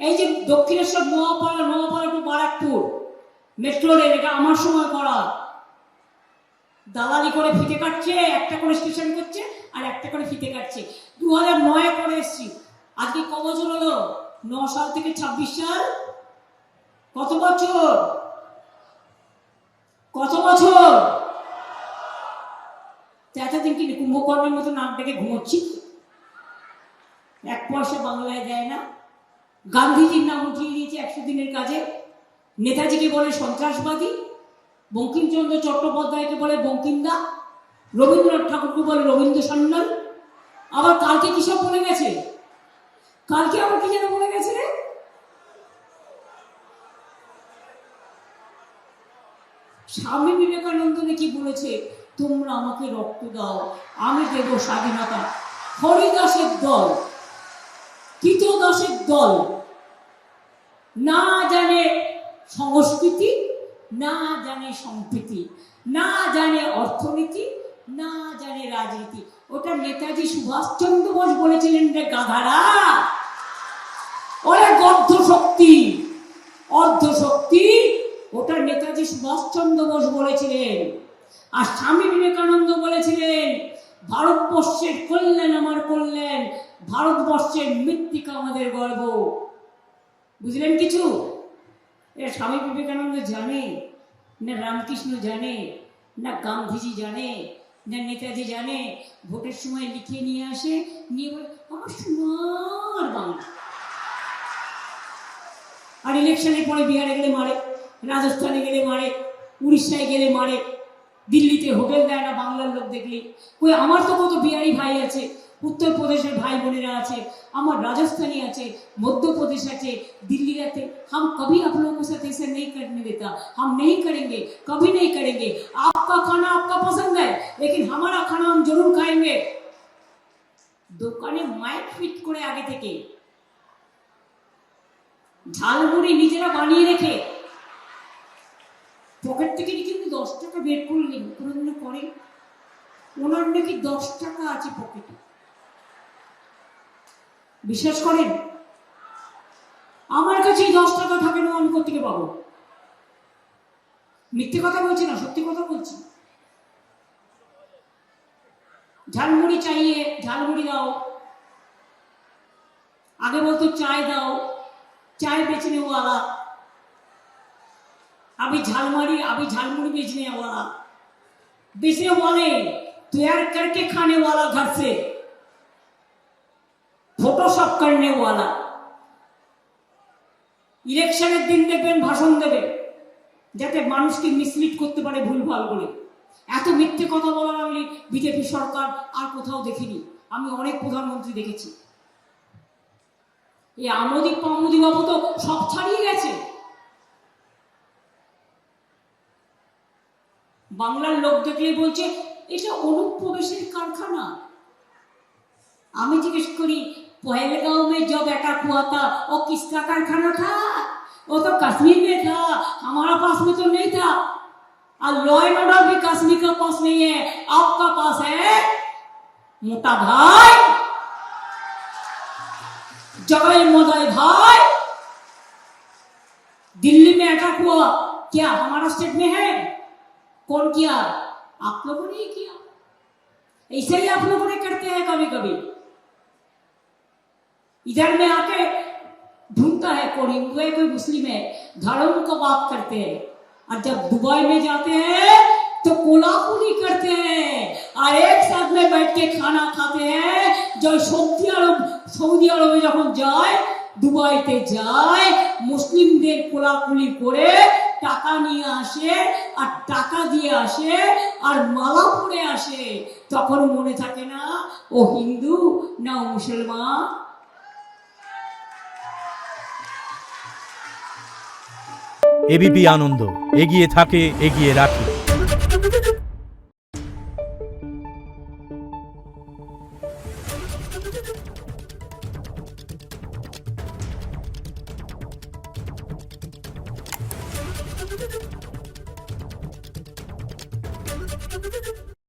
এই যে Dakshineswar Noapara to Barrackpore metro rail, এটা আমার সময় করা। দালালি করে ফিতে কাটছে, একটা করে স্টেশন করছে আর একটা করে ফিতে কাটছে। 2009 করে এসছি। আজকে ক বছর হলো? 9 সাল থেকে 26 সাল, কত বছর? কত বছর? এতদিন কি কুম্ভকর্ণের মতো নাক ডেকে ঘুমোচ্ছি? এক পয়সা বাংলায় দেয় না। গান্ধীজির নাম উঠিয়ে দিয়েছে 100 দিনের কাজে। নেতাজিকে বলে সন্ত্রাসবাদী, বঙ্কিমচন্দ্র চট্টোপাধ্যায়কে বলে বঙ্কিমদা, রবীন্দ্রনাথ ঠাকুরকে বলে রবীন্দ্র সান্যাল। আবার কালকে কি সব বলে গেছে? কালকে আবার কি যেন বলে গেছে রে? স্বামী বিবেকানন্দ নাকি বলেছে, তোমরা আমাকে রক্ত দাও, আমি দেব স্বাধীনতা। হরিদাসের দল, কৃতদাসের দল, না জানে সংস্কৃতি, না জানে সম্প্রীতি, না জানে অর্থনীতি, না জানে রাজনীতি। ওটা নেতাজি সুভাষচন্দ্র বোস বলেছিলেন রে গাধারা। ওরে গর্ধ শক্তি, অর্ধ শক্তি, ওটা নেতাজি সুভাষচন্দ্র বোস বলেছিলেন। আর স্বামী বিবেকানন্দ বলেছিলেন, ভারতবর্ষের কল্যাণ আমার কল্যাণ, ভারতবর্ষের মৃত্তিকা আমাদের গর্ব। বুঝলেন কিছু? এটা স্বামী বিবেকানন্দ জানে না, রামকৃষ্ণ জানে না, গান্ধীজি জানে না, নেতাজি জানে? ভোটের সময় লিখিয়ে নিয়ে আসে, নিয়ে বলে আমার সোনার বাংলা। আর ইলেকশনের পরে বিহারে গেলে মারে, রাজস্থানে গেলে মারে, উড়িষ্যায় গেলে মারে, দিল্লিতে হোটেল দেয় না বাংলার লোক দেখলে। কই আমার তো কত বিহারি ভাই আছে, উত্তরপ্রদেশের ভাই বোনেরা আছে, আমার রাজস্থানী আছে, মধ্যপ্রদেশ আছে, दिल्ली रहते। हम कभी आप लोगों के साथ ऐसे नहीं करने देता, हम नहीं करेंगे, कभी नहीं करेंगे। आपका खाना आपका पसंद है, लेकिन हमारा खाना हम जरूर खाएंगे। দোকানে মাইক ফিট করে আগে থেকে ঝালমুড়ি নিজেরা বানিয়ে রেখে পকেট থেকে কিন্তু 10 টাকা বের করলেন, কোনোদিনও করেন? ওনার নাকি 10 টাকা আছে পকেটে। বিশ্বাস করেন? আমার কাছে 10 টাকা থাকে না, আমি কোথেকে পাবো? মিথ্যে কথা বলছি না, সত্যি কথা বলছি। ঝালমুড়ি চাইয়ে, ঝালমুড়ি দাও। আগে বলতো চাय দাও, चाय बेचने वाला, अभी झालमुड़ी बेचने वाले तैयार करके खाने वाला, घर से फोटोशॉप करने वाला। ইলেকশনের দিন দেখবেন ভাষণ দেবে যাতে মানুষকে মিসলিড করতে পারে ভুলভাল বলে। এত মিথ্যে কথা বলার আমি বিজেপি সরকার আর কোথাও দেখিনি। আমি অনেক প্রধানমন্ত্রী দেখেছি। এই আমোদি পামোদি বাবু তো সব ছাড়িয়ে গেছে। বাংলার লোক দেখলেই বলছে এটা অনুপ্রবেশের কারখানা। আমি জিজ্ঞেস করি, पहलगांव में जब अटैक हुआ था वो किसका कारखाना था? वो तो कश्मीर में था, हमारा पास में तो नहीं था। और लॉ एंड ऑर्डर भी कश्मीर का पास नहीं है, आपका पास है। मोटा भाई, जगह मोदाई भाई, दिल्ली में अटैक हुआ, क्या हमारा स्टेट में है? कौन किया? आप लोगों ने किया। ऐसे ही आप लोगों ने करते हैं कभी कभी। इधर में आके ढूंढता है कोई हिंदू है कोई मुस्लिम है, धर्म का बात करते हैं। और जब दुबई में जाते हैं तो कोलाकुली करते हैं और एक साथ में बैठ के खाना खाते हैं। जो सऊदी अरब যখন যায়, দুবাইতে যায়, মুসলিমদের কোলাকুলি করে টাকা নিয়ে আসে আর টাকা দিয়ে আসে আর মালা পরে আসে। তখন মনে থাকে না ও হিন্দু না ও মুসলমান। এবিপি আনন্দ এগিয়ে থাকে, এগিয়ে রাখে।